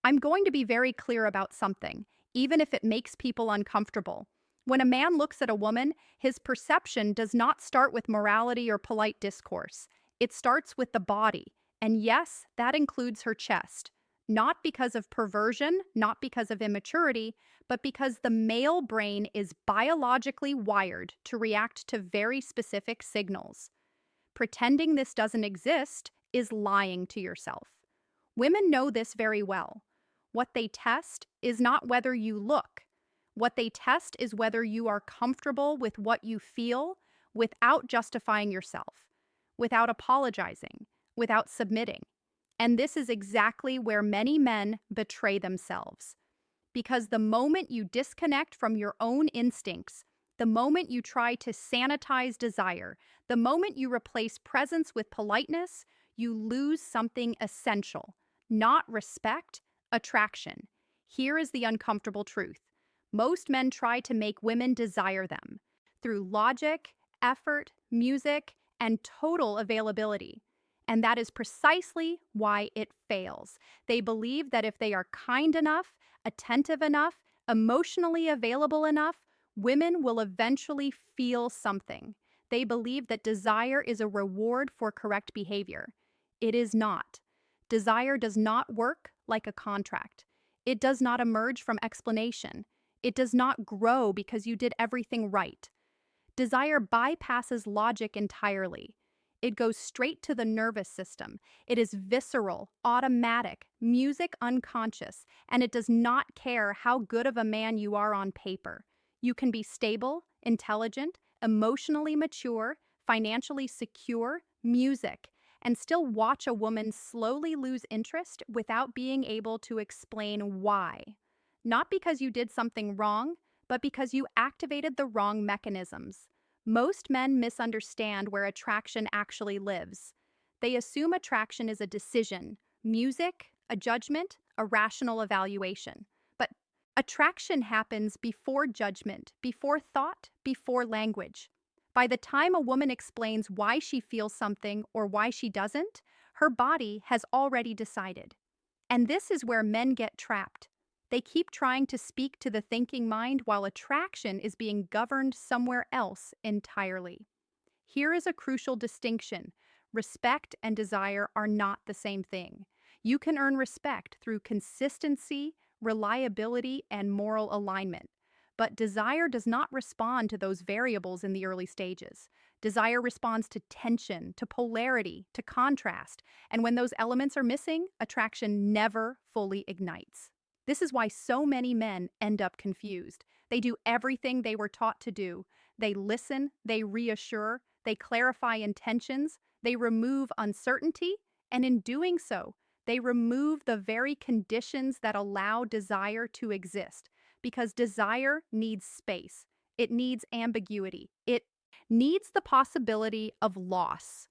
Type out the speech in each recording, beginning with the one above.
I'm going to be very clear about something, even if it makes people uncomfortable. When a man looks at a woman, his perception does not start with morality or polite discourse. It starts with the body. And yes, that includes her chest. Not because of perversion, not because of immaturity, but because the male brain is biologically wired to react to very specific signals. Pretending this doesn't exist is lying to yourself. Women know this very well. What they test is not whether you look. What they test is whether you are comfortable with what you feel without justifying yourself, without apologizing, without submitting. And this is exactly where many men betray themselves. Because the moment you disconnect from your own instincts, the moment you try to sanitize desire, the moment you replace presence with politeness, you lose something essential. Not respect, attraction. Here is the uncomfortable truth. Most men try to make women desire them through logic, effort, music, and total availability. And that is precisely why it fails. They believe that if they are kind enough, attentive enough, emotionally available enough, women will eventually feel something. They believe that desire is a reward for correct behavior. It is not. Desire does not work like a contract. It does not emerge from explanation. It does not grow because you did everything right. Desire bypasses logic entirely. It goes straight to the nervous system. It is visceral, automatic, music unconscious, and it does not care how good of a man you are on paper. You can be stable, intelligent, emotionally mature, financially secure, music, and still watch a woman slowly lose interest without being able to explain why. Not because you did something wrong, but because you activated the wrong mechanisms. Most men misunderstand where attraction actually lives. They assume attraction is a decision, music, a judgment, a rational evaluation. But attraction happens before judgment, before thought, before language. By the time a woman explains why she feels something or why she doesn't, her body has already decided. And this is where men get trapped. They keep trying to speak to the thinking mind while attraction is being governed somewhere else entirely. Here is a crucial distinction. Respect and desire are not the same thing. You can earn respect through consistency, reliability, and moral alignment. But desire does not respond to those variables in the early stages. Desire responds to tension, to polarity, to contrast, and when those elements are missing, attraction never fully ignites. This is why so many men end up confused. They do everything they were taught to do. They listen, they reassure, they clarify intentions, they remove uncertainty, and in doing so, they remove the very conditions that allow desire to exist. Because desire needs space, it needs ambiguity, it needs the possibility of loss.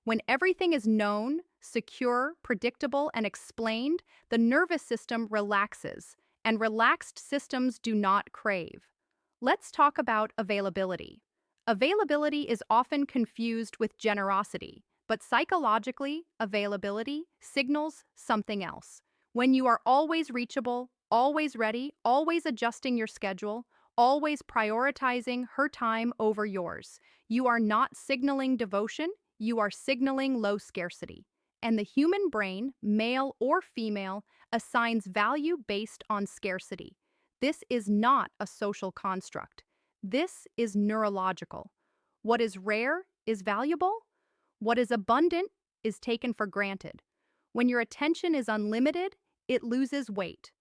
When everything is known, secure, predictable, and explained, the nervous system relaxes, and relaxed systems do not crave. Let's talk about availability. Availability is often confused with generosity, but psychologically, availability signals something else. When you are always reachable, always ready, always adjusting your schedule, always prioritizing her time over yours, you are not signaling devotion, you are signaling low scarcity. And the human brain, male or female, assigns value based on scarcity. This is not a social construct. This is neurological. What is rare is valuable. What is abundant is taken for granted. When your attention is unlimited, it loses weight.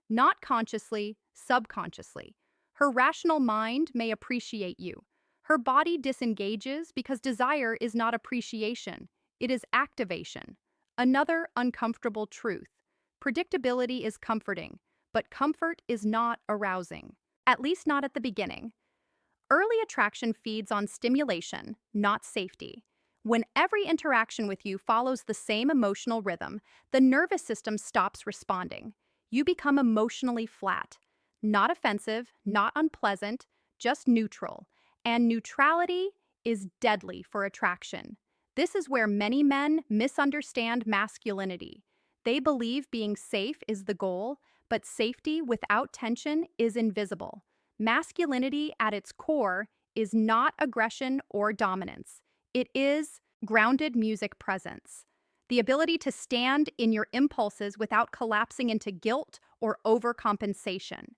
Not consciously, subconsciously. Her rational mind may appreciate you. Her body disengages because desire is not appreciation, it is activation. Another uncomfortable truth. Predictability is comforting, but comfort is not arousing, at least not at the beginning. Early attraction feeds on stimulation, not safety. When every interaction with you follows the same emotional rhythm, the nervous system stops responding. You become emotionally flat. Not offensive, not unpleasant, just neutral. And neutrality is deadly for attraction. This is where many men misunderstand masculinity. They believe being safe is the goal, but safety without tension is invisible. Masculinity at its core is not aggression or dominance. It is grounded music presence. The ability to stand in your impulses without collapsing into guilt or overcompensation.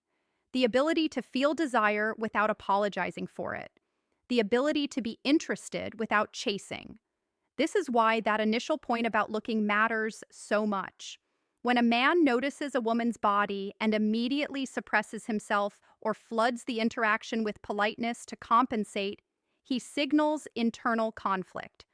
The ability to feel desire without apologizing for it. The ability to be interested without chasing. This is why that initial point about looking matters so much. When a man notices a woman's body and immediately suppresses himself or floods the interaction with politeness to compensate, he signals internal conflict.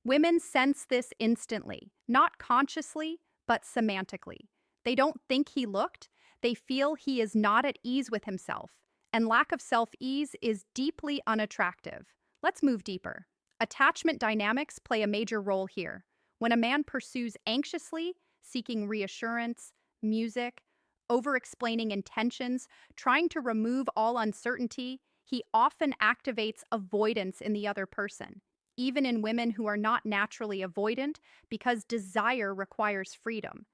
Women sense this instantly, not consciously, but semantically. They don't think he looked, they feel he is not at ease with himself, and lack of self ease is deeply unattractive. Let's move deeper. Attachment dynamics play a major role here. When a man pursues anxiously, seeking reassurance, music, over explaining intentions, trying to remove all uncertainty, he often activates avoidance in the other person, even in women who are not naturally avoidant, because desire requires freedom.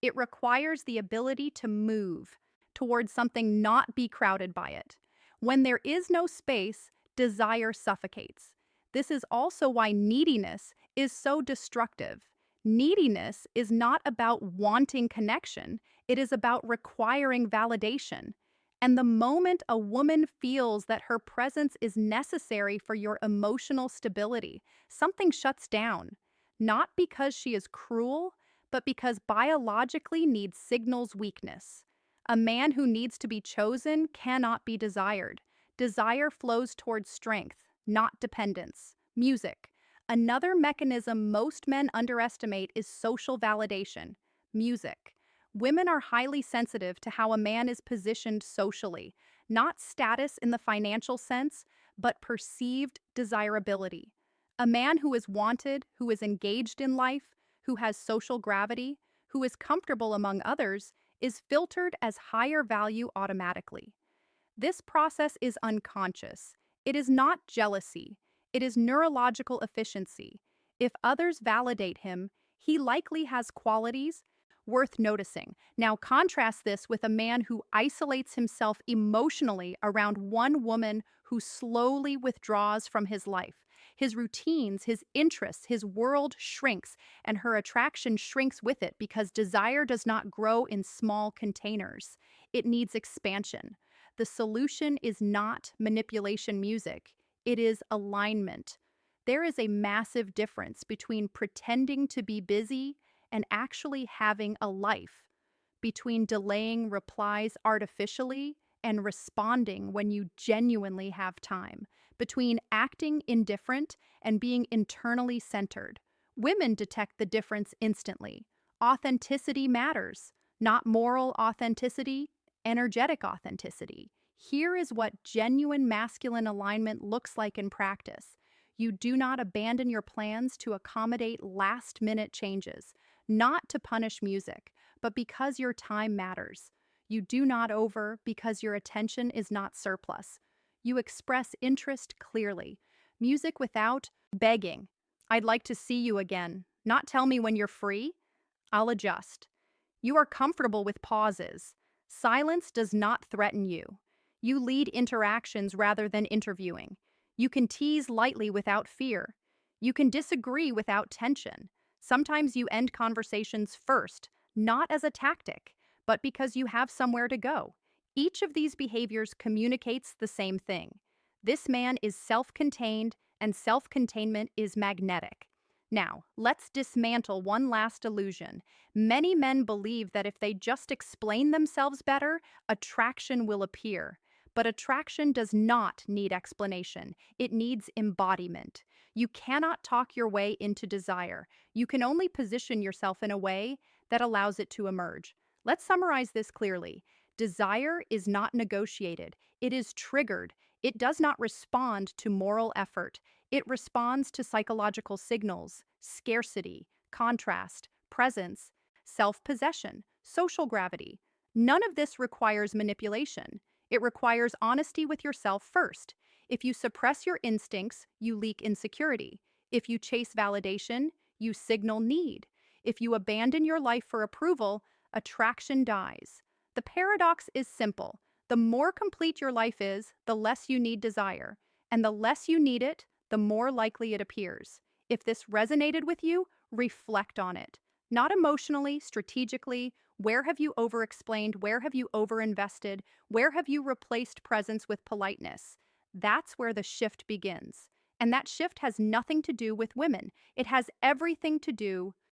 It requires the ability to move towards something, not be crowded by it. When there is no space, desire suffocates. This is also why neediness is so destructive. Neediness is not about wanting connection, it is about requiring validation. And the moment a woman feels that her presence is necessary for your emotional stability, something shuts down. Not because she is cruel, but because biologically needs signals weakness. A man who needs to be chosen cannot be desired. Desire flows towards strength, not dependence. Music. Another mechanism most men underestimate is social validation. Music. Women are highly sensitive to how a man is positioned socially, not status in the financial sense, but perceived desirability. A man who is wanted, who is engaged in life, who has social gravity, who is comfortable among others, is filtered as higher value automatically. This process is unconscious. It is not jealousy. It is neurological efficiency. If others validate him, he likely has qualities worth noticing. Now, contrast this with a man who isolates himself emotionally around one woman who slowly withdraws from his life. His routines, his interests, his world shrinks, and her attraction shrinks with it because desire does not grow in small containers. It needs expansion. The solution is not manipulation music, it is alignment. There is a massive difference between pretending to be busy and actually having a life, between delaying replies artificially and responding when you genuinely have time, between acting indifferent and being internally centered. Women detect the difference instantly. Authenticity matters, not moral authenticity, energetic authenticity. Here is what genuine masculine alignment looks like in practice. You do not abandon your plans to accommodate last-minute changes, not to punish music, but because your time matters. You do not over because your attention is not surplus. You express interest clearly. Music without begging. I'd like to see you again. Not tell me when you're free. I'll adjust. You are comfortable with pauses. Silence does not threaten you. You lead interactions rather than interviewing. You can tease lightly without fear. You can disagree without tension. Sometimes you end conversations first, not as a tactic, but because you have somewhere to go. Each of these behaviors communicates the same thing. This man is self-contained, and self-containment is magnetic. Now, let's dismantle one last illusion. Many men believe that if they just explain themselves better, attraction will appear. But attraction does not need explanation. It needs embodiment. You cannot talk your way into desire. You can only position yourself in a way that allows it to emerge. Let's summarize this clearly. Desire is not negotiated. It is triggered. It does not respond to moral effort. It responds to psychological signals, scarcity, contrast, presence, self-possession, social gravity. None of this requires manipulation. It requires honesty with yourself first. If you suppress your instincts, you leak insecurity. If you chase validation, you signal need. If you abandon your life for approval, attraction dies. The paradox is simple. The more complete your life is, the less you need desire. And the less you need it, the more likely it appears. If this resonated with you, reflect on it. Not emotionally, strategically. Where have you overexplained? Where have you overinvested? Where have you replaced presence with politeness? That's where the shift begins. And that shift has nothing to do with women. It has everything to do